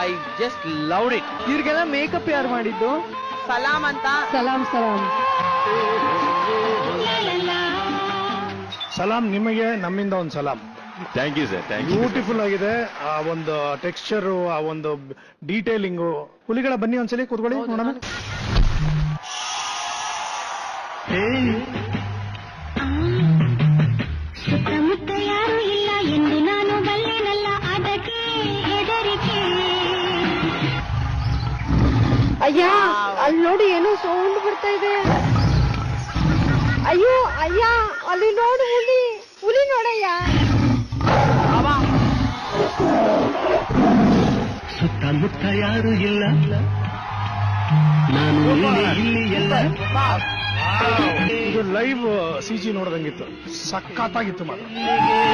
I just loved it. ಇವ್ರಿಗೆಲ್ಲ makeup ಯಾರು ಮಾಡಿದ್ದು? ಸಲಾಂ ಅಂತ. ಸಲಾಂ ಸಲಾಂ. ಸಲಾಂ ನಿಮಗೆ ನಮ್ಮಿಂದ ಒಂದು ಸಲಾಂ. Thank you sir, thank you. Beautiful ಆಗಿದೆ. ಆ ಒಂದು ಟೆಕ್ಸ್ಚರ್, ಆ ಒಂದು ಡೀಟೇಲಿಂಗು. ಹುಲಿಗಳ ಬನ್ನಿ ಒಂದ್ಸಲಿ ಕೂತ್ಕೊಳ್ಳಿ ನೋಡೋಣ. ಸುತ್ತಮುತ್ತ ಯಾರು ಇಲ್ಲ ಎಂದು ನಾನು ಬಲ್ಲೆನಲ್ಲ, ಅದಕ್ಕೆ ಹೆದರಿಕೆ. ಅಯ್ಯ, ಅಲ್ಲಿ ನೋಡಿ ಏನೋ ಸೌಂಡ್ ಬರ್ತಾ ಇದೆ. ಅಯ್ಯೋ ಅಯ್ಯ, ಅಲ್ಲಿ ನೋಡು ಹುಲಿ, ಹುಲಿ ನೋಡಯ್ಯ. ಸುತ್ತಮುತ್ತ ಯಾರು ಇಲ್ಲ, ನಾನು ಇಲ್ಲಿ ಎಲ್ಲ. ಇದು ಲೈವ್ CG ನೋಡ್ದಂಗಿತ್ತು, ಸಖತ್ತಾಗಿತ್ತು ಮಾತ್ರ.